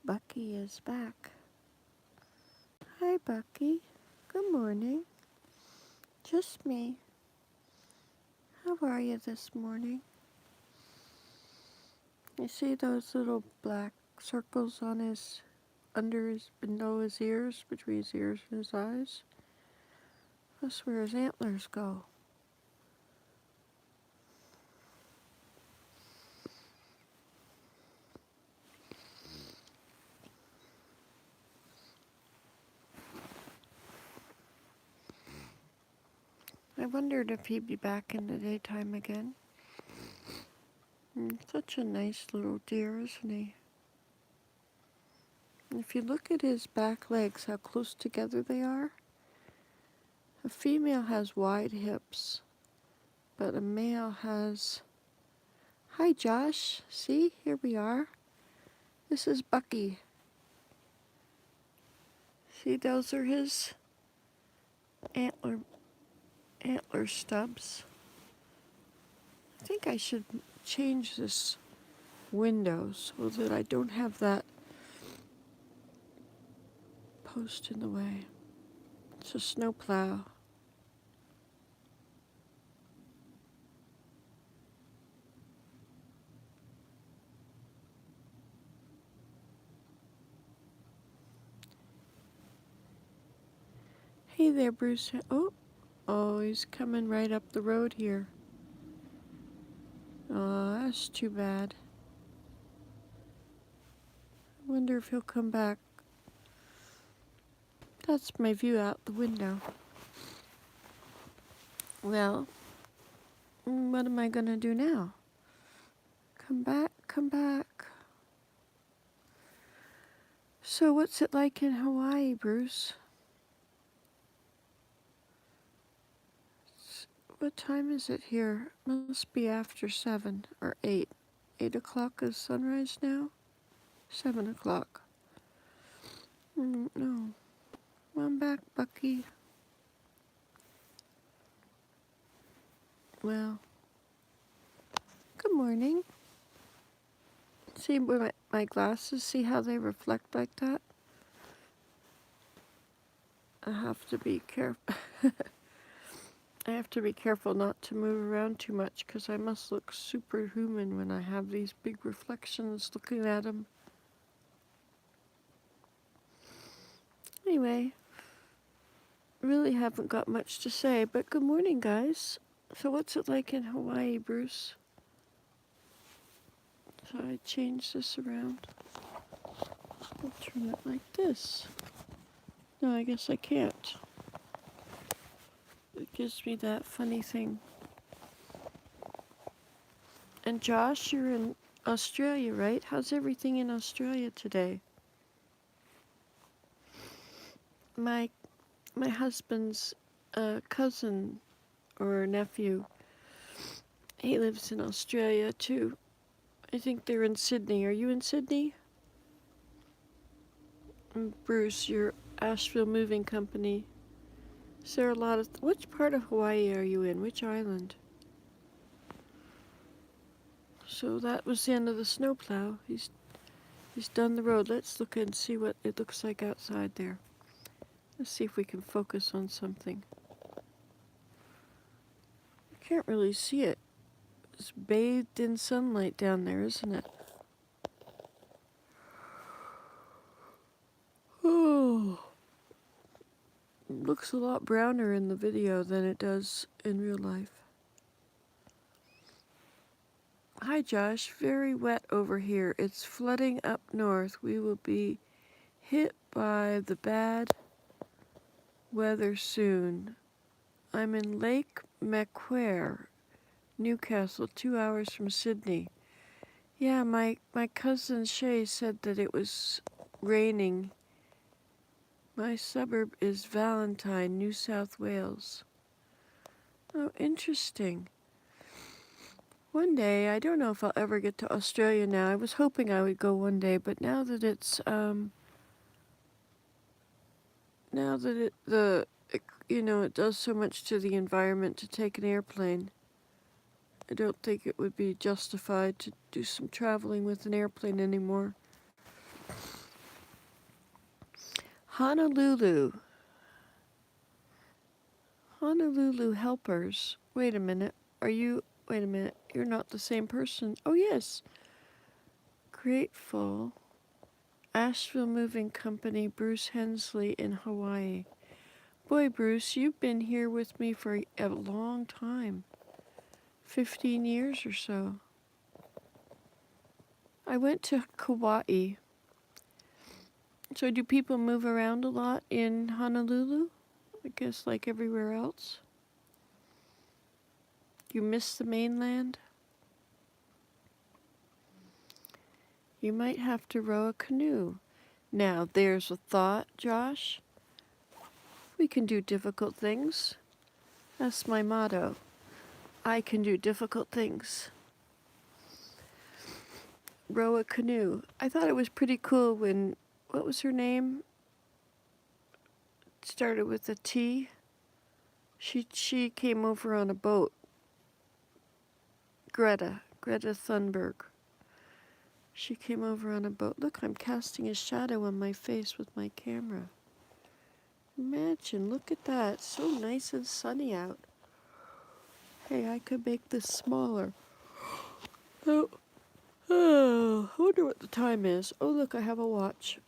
Bucky is back. Hi, Bucky. Good morning. Just me. How are you this morning? You see those little black circles on below his ears, between his ears and his eyes? That's where his antlers go. I wondered if he'd be back in the daytime again. Such a nice little deer, isn't he? If you look at his back legs, how close together they are, a female has wide hips, but a male has... Hi, Josh. See, here we are. This is Bucky. See, those are his antler stubs. I think I should change this window so that I don't have that post in the way. It's a snowplow. Hey there, Bruce. Oh, he's coming right up the road here. Oh, that's too bad. I wonder if he'll come back. That's my view out the window. Well, what am I gonna do now? Come back, come back. So what's it like in Hawaii, Bruce? What time is it here? Must be after 7 or 8. 8 o'clock is sunrise now? 7 o'clock. No. Come back, Bucky. Well, good morning. See with my glasses, see how they reflect like that? I have to be careful. I have to be careful not to move around too much because I must look superhuman when I have these big reflections looking at them. Anyway, really haven't got much to say, but good morning, guys. So what's it like in Hawaii, Bruce? So I change this around. I'll turn it like this. No, I guess I can't. It gives me that funny thing. And Josh, you're in Australia, right? How's everything in Australia today? My husband's cousin or nephew, he lives in Australia too. I think they're in Sydney. Are you in Sydney? And Bruce, your Asheville Moving Company. Is there a lot of... Which part of Hawaii are you in? Which island? So that was the end of the snowplow. He's done the road. Let's look and see what it looks like outside there. Let's see if we can focus on something. I can't really see it. It's bathed in sunlight down there, isn't it? Oh, it looks a lot browner in the video than it does in real life. Hi Josh, very wet over here. It's flooding up north. We will be hit by the bad weather soon. I'm in Lake Macquarie, Newcastle, 2 hours from Sydney. Yeah, my cousin Shay said that it was raining. My suburb is Valentine, New South Wales. Oh, interesting. One day, I don't know if I'll ever get to Australia now. I was hoping I would go one day, but now that it's, it does so much to the environment to take an airplane, I don't think it would be justified to do some traveling with an airplane anymore. Honolulu. Honolulu helpers. Wait a minute. Wait a minute. You're not the same person. Oh, yes. Grateful. Asheville Moving Company, Bruce Hensley in Hawaii. Boy, Bruce, you've been here with me for a long time. 15 years or so. I went to Kauai. So do people move around a lot in Honolulu? I guess like everywhere else. You miss the mainland? You might have to row a canoe. Now, there's a thought, Josh. We can do difficult things. That's my motto. I can do difficult things. Row a canoe. I thought it was pretty cool when, what was her name? It started with a T. She came over on a boat. Greta Thunberg. She came over on a boat. Look, I'm casting a shadow on my face with my camera. Imagine, look at that. It's so nice and sunny out. Hey, I could make this smaller. Oh, I wonder what the time is. Oh, look, I have a watch.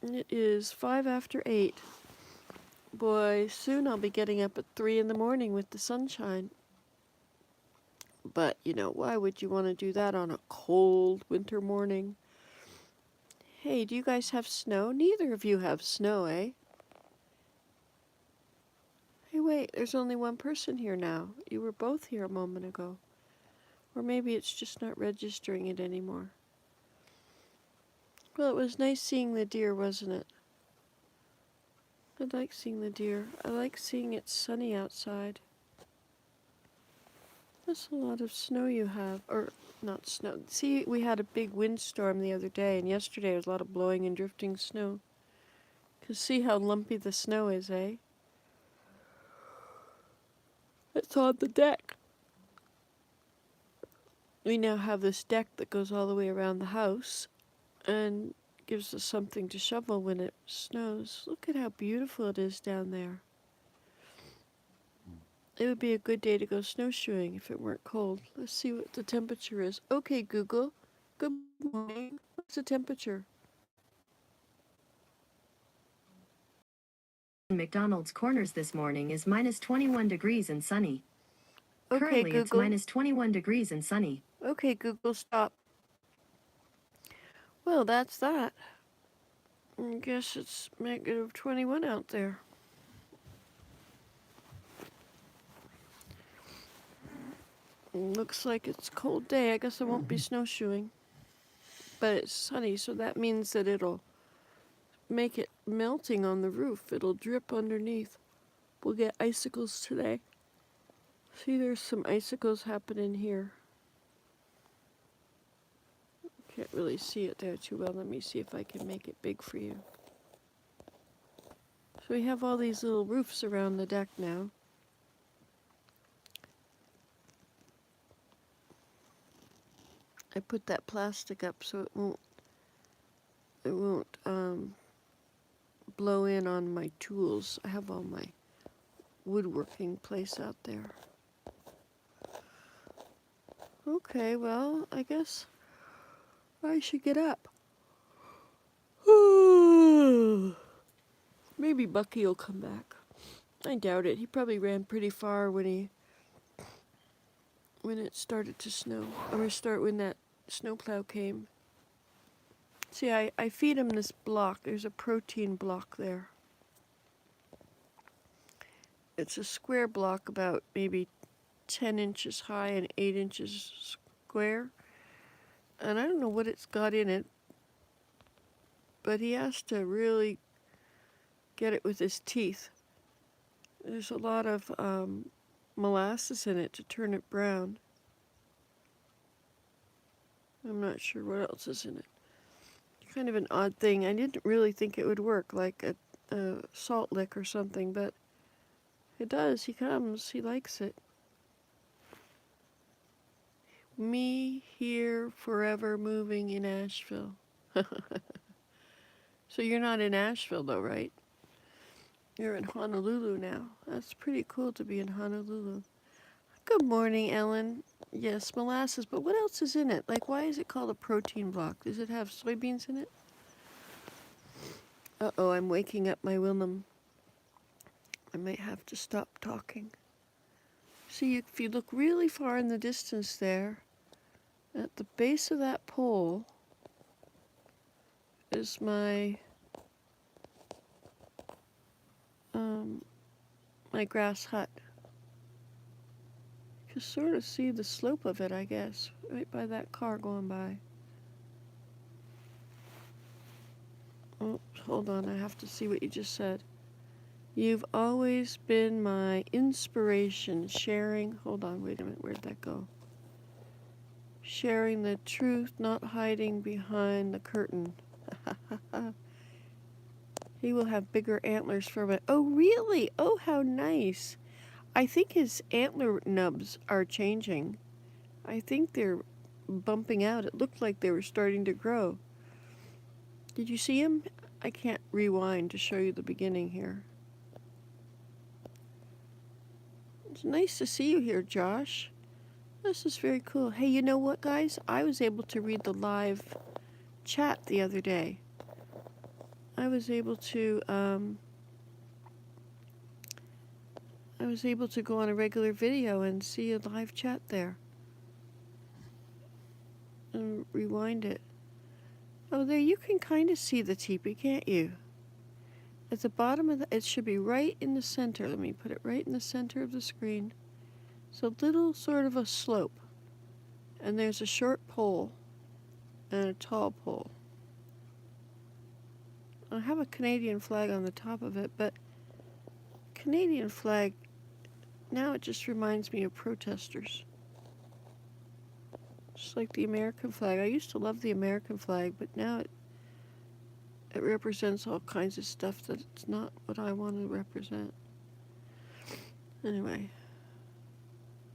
It is 5 after 8. Boy, soon I'll be getting up at 3 in the morning with the sunshine. But, why would you want to do that on a cold winter morning? Hey, do you guys have snow? Neither of you have snow, eh? Hey, wait, there's only one person here now. You were both here a moment ago. Or maybe it's just not registering it anymore. Well, it was nice seeing the deer, wasn't it? I like seeing the deer. I like seeing it's sunny outside. That's a lot of snow you have. Or, not snow. See, we had a big windstorm the other day, and yesterday there was a lot of blowing and drifting snow. See how lumpy the snow is, eh? It's on the deck. We now have this deck that goes all the way around the house and gives us something to shovel when it snows. Look at how beautiful it is down there. It would be a good day to go snowshoeing if it weren't cold. Let's see what the temperature is. Okay, Google. Good morning. What's the temperature? McDonald's Corners this morning is minus 21 degrees and sunny. Okay, Currently Google. It's minus 21 degrees and sunny. Okay, Google, stop. Well, that's that. I guess it's negative 21 out there. Looks like it's a cold day. I guess I won't be snowshoeing. But it's sunny, so that means that it'll make it melting on the roof. It'll drip underneath. We'll get icicles today. See, there's some icicles happening here. Can't really see it there too well. Let me see if I can make it big for you. So we have all these little roofs around the deck now. I put that plastic up so it won't blow in on my tools. I have all my woodworking place out there. Okay, well, I guess I should get up. Maybe Bucky will come back. I doubt it. He probably ran pretty far when it started to snow. When that snowplow came. See, I feed him this block. There's a protein block there. It's a square block about maybe 10 inches high and 8 inches square. And I don't know what it's got in it, but he has to really get it with his teeth. There's a lot of molasses in it to turn it brown. I'm not sure what else is in it. Kind of an odd thing. I didn't really think it would work, like a salt lick or something, but it does. He comes. He likes it. Me here forever moving in Asheville. So you're not in Asheville though, right? You're in Honolulu now. That's pretty cool to be in Honolulu. Good morning, Ellen. Yes, molasses, but what else is in it? Like, why is it called a protein block? Does it have soybeans in it? Uh-oh, I'm waking up my Willem. I might have to stop talking. See, if you look really far in the distance there, at the base of that pole is my my grass hut. You can sort of see the slope of it, I guess, right by that car going by. Oh, hold on, I have to see what you just said. You've always been my inspiration, sharing. Hold on, wait a minute, where'd that go? Sharing the truth, not hiding behind the curtain. He will have bigger antlers for it. Oh, really? Oh, how nice. I think his antler nubs are changing. I think they're bumping out. It looked like they were starting to grow. Did you see him? I can't rewind to show you the beginning here. It's nice to see you here, Josh. This is very cool. Hey, you know what, guys? I was able to read the live chat the other day. I was able to go on a regular video and see a live chat there. And rewind it. Oh, there you can kind of see the teepee, can't you? At the bottom of it should be right in the center. Let me put it right in the center of the screen. It's a little sort of a slope. And there's a short pole and a tall pole. I have a Canadian flag on the top of it, but Canadian flag, now it just reminds me of protesters. Just like the American flag. I used to love the American flag, but now it represents all kinds of stuff that it's not what I want to represent. Anyway,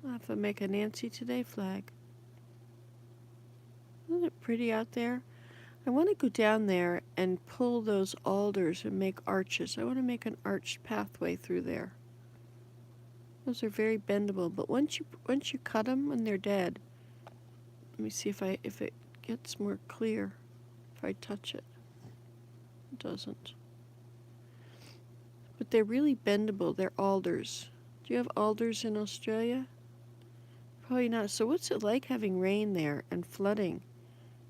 I'll have to make a Nancy Today flag. Isn't it pretty out there? I want to go down there and pull those alders and make arches. I want to make an arched pathway through there. Those are very bendable, but once you cut them when they're dead, let me see if it gets more clear if I touch it. It doesn't. But they're really bendable. They're alders. Do you have alders in Australia? Probably not. So what's it like having rain there and flooding?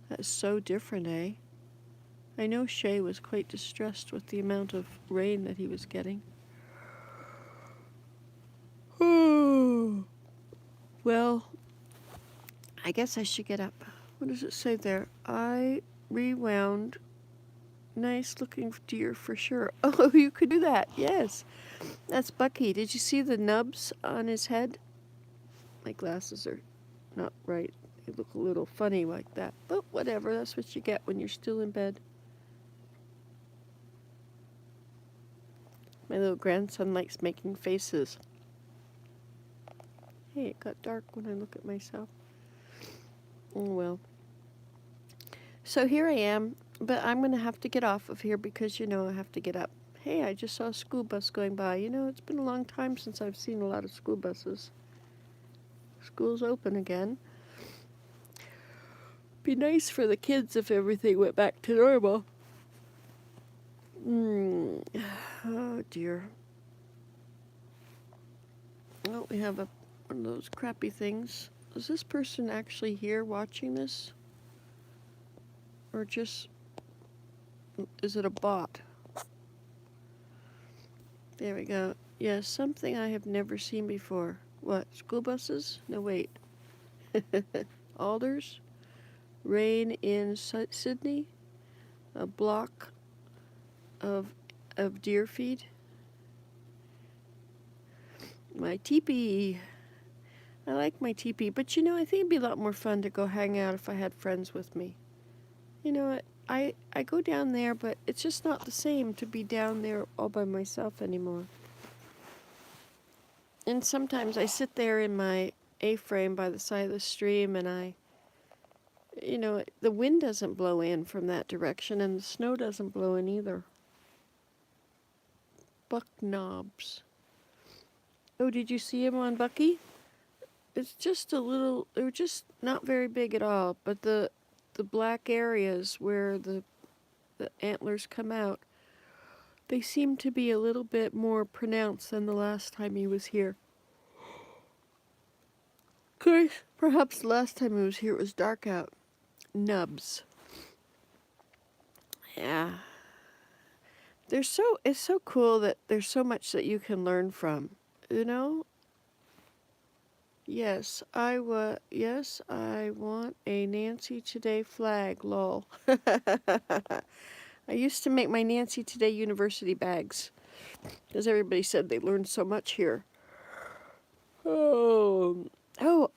That is so different, eh? I know Shay was quite distressed with the amount of rain that he was getting. Well, I guess I should get up. What does it say there? I rewound. Nice looking deer for sure. Oh, you could do that. Yes. That's Bucky. Did you see the nubs on his head? My glasses are not right. They look a little funny like that. But whatever. That's what you get when you're still in bed. My little grandson likes making faces. Hey, it got dark when I look at myself. Oh, well. So here I am, but I'm going to have to get off of here because, I have to get up. Hey, I just saw a school bus going by. It's been a long time since I've seen a lot of school buses. School's open again. Be nice for the kids if everything went back to normal. Oh, dear. Oh, we have one of those crappy things. Is this person actually here watching this? Or just, is it a bot? There we go. Yes, something I have never seen before. What, school buses? No, wait. Alders? Rain in Sydney? A block of deer feed? My teepee. I like my teepee, but I think it'd be a lot more fun to go hang out if I had friends with me. I go down there, but it's just not the same to be down there all by myself anymore. And sometimes I sit there in my A-frame by the side of the stream and You know, the wind doesn't blow in from that direction, and the snow doesn't blow in either. Buck knobs. Oh, did you see him on Bucky? It's just a little, they're just not very big at all, but the black areas where the antlers come out, they seem to be a little bit more pronounced than the last time he was here. Of course, perhaps the last time he was here it was dark out. Nubs. Yeah. It's so cool that there's so much that you can learn from, you know? Yes, I want a Nancy Today flag, lol. I used to make my Nancy Today University bags because everybody said they learned so much here. Oh,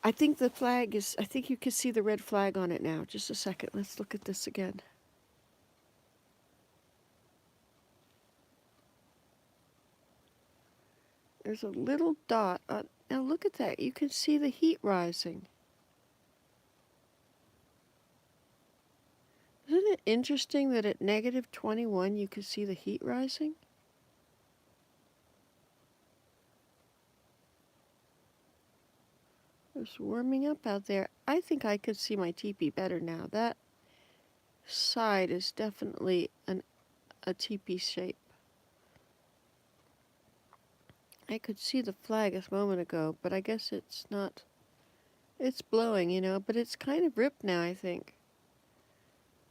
I think I think you can see the red flag on it now. Just a second, let's look at this again. There's a little dot on, now look at that, you can see the heat rising. Isn't it interesting that at negative 21 you can see the heat rising? It's warming up out there. I think I could see my teepee better now. That side is definitely a teepee shape. I could see the flag a moment ago, but I guess it's not. It's blowing, you know, but it's kind of ripped now, I think.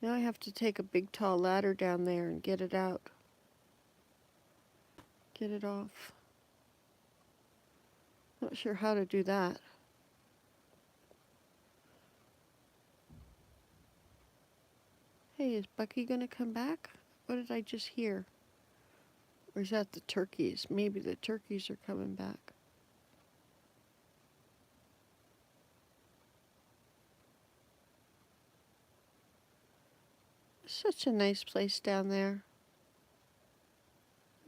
Now I have to take a big tall ladder down there and get it out. Get it off. Not sure how to do that. Hey, is Bucky gonna come back? What did I just hear? Or is that the turkeys? Maybe the turkeys are coming back. Such a nice place down there.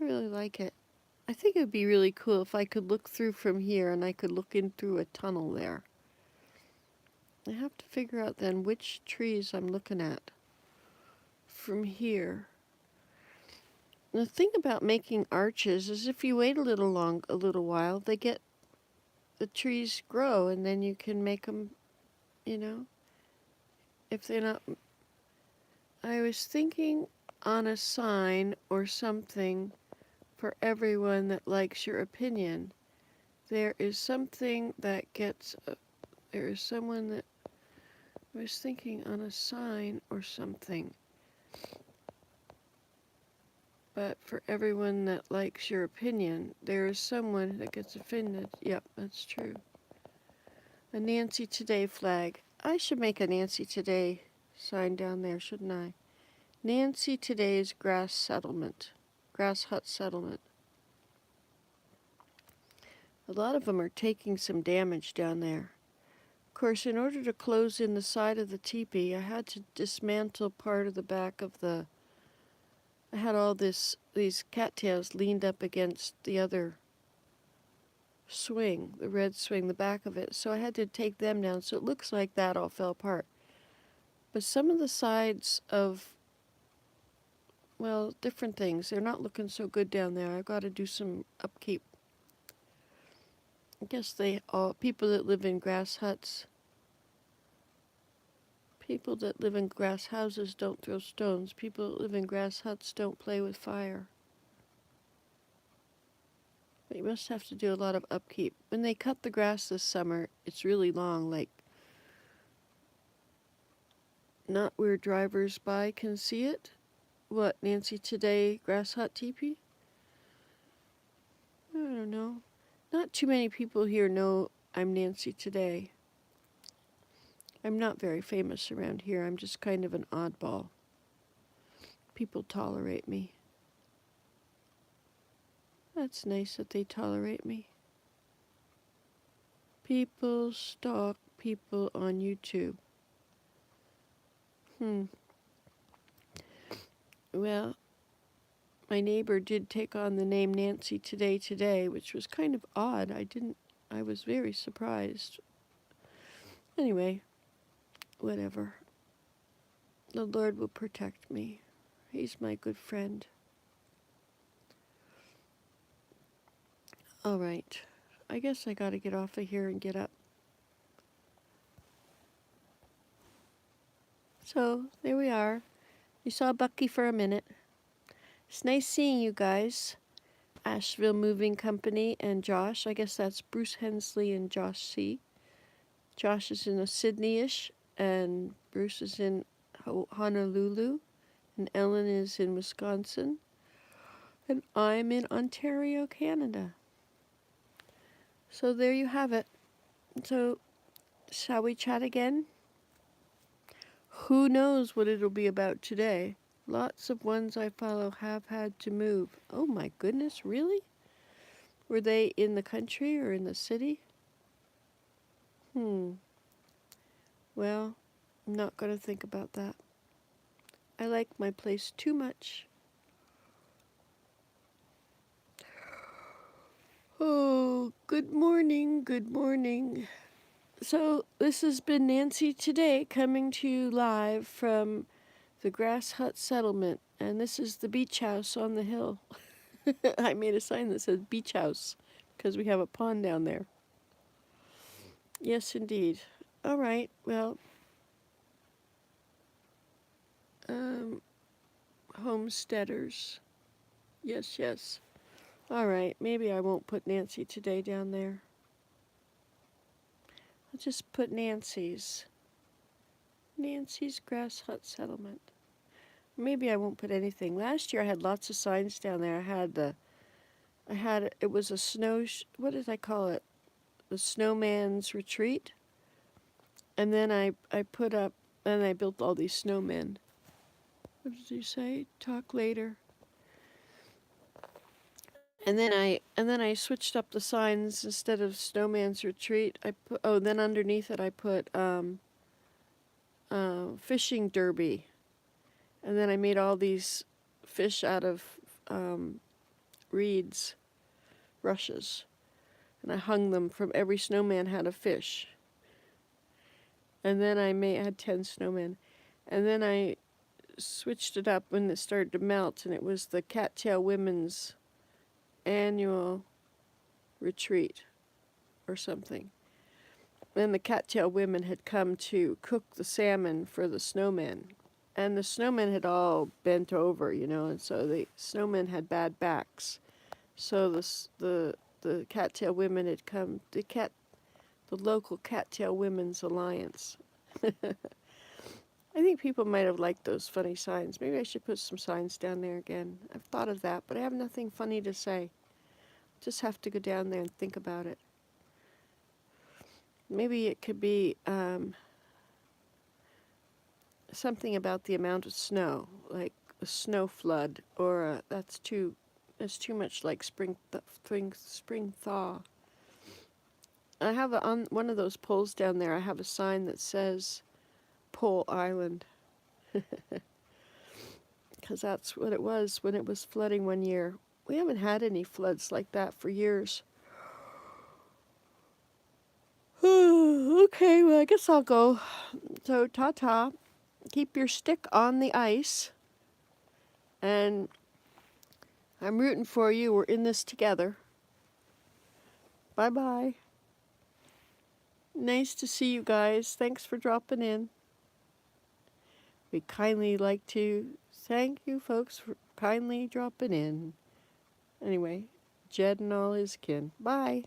I really like it. I think it would be really cool if I could look through from here and I could look in through a tunnel there. I have to figure out then which trees I'm looking at from here. The thing about making arches is if you wait a little while, the trees grow and then you can make them, you know, if they're not. I was thinking on a sign or something for everyone that likes your opinion. There is something that gets, there is someone that, I was thinking on a sign or something. But for everyone that likes your opinion, there is someone that gets offended. Yep, that's true. A Nancy Today flag. I should make a Nancy Today sign down there, shouldn't I? Nancy Today's grass hut settlement. A lot of them are taking some damage down there. Of course, in order to close in the side of the teepee, I had to dismantle part of the back of the. I had all these cattails leaned up against the other swing, the red swing, the back of it. So I had to take them down. So it looks like that all fell apart. But some of the sides of, well, different things, they're not looking so good down there. I've got to do some upkeep. I guess people that live in grass huts, people that live in grass houses don't throw stones. People that live in grass huts don't play with fire. But you must have to do a lot of upkeep. When they cut the grass this summer, it's really long, like not where drivers by can see it. What, Nancy Today grass hut teepee? I don't know. Not too many people here know I'm Nancy Today. I'm not very famous around here. I'm just kind of an oddball. People tolerate me. That's nice that they tolerate me. People stalk people on YouTube. Well, my neighbor did take on the name Nancy Today, which was kind of odd. I was very surprised. Anyway, whatever. The Lord will protect me. He's my good friend. All right. I guess I gotta get off of here and get up. So, there we are. You saw Bucky for a minute. It's nice seeing you guys. Asheville Moving Company and Josh. I guess that's Bruce Hensley and Josh C. Josh is in Sydney-ish, and Bruce is in Honolulu, and Ellen is in Wisconsin, and I'm in Ontario, Canada. So there you have it. So, shall we chat again? Who knows what it'll be about today? Lots of ones I follow have had to move. Oh my goodness, really? Were they in the country or in the city? Well, I'm not going to think about that. I like my place too much. Oh, good morning, good morning. So, this has been Nancy today, coming to you live from the Grass Hut Settlement, and this is the beach house on the hill. I made a sign that says beach house because we have a pond down there. Yes, indeed. All right, well, homesteaders. Yes, yes. All right, maybe I won't put Nancy today down there. I'll just put Nancy's. Nancy's Grass Hut Settlement. Maybe I won't put anything. Last year I had lots of signs down there. It was a what did I call it? The Snowman's Retreat. And then I put up, and I built all these snowmen. What did you say? Talk later. And then I switched up the signs. Instead of Snowman's Retreat, then underneath it I put fishing derby. And then I made all these fish out of reeds, rushes. And I hung them from every snowman had a fish. And then I had 10 snowmen. And then I switched it up when it started to melt, and it was the Cattail Women's annual retreat or something. Then the Cattail women had come to cook the salmon for the snowmen. And the snowmen had all bent over, and so the snowmen had bad backs. So the Cattail women had come, the local Cattail Women's Alliance. I think people might have liked those funny signs. Maybe I should put some signs down there again. I've thought of that, but I have nothing funny to say. Just have to go down there and think about it. Maybe it could be something about the amount of snow, like a snow flood, or that's too much like spring thaw. I have on one of those poles down there. I have a sign that says Pole Island, because that's what it was when it was flooding one year. We haven't had any floods like that for years. Okay, well, I guess I'll go. So, ta-ta. Keep your stick on the ice. And I'm rooting for you. We're in this together. Bye-bye. Nice to see you guys. Thanks for dropping in. We kindly like to thank you folks for kindly dropping in. Anyway, Jed and all his kin. Bye.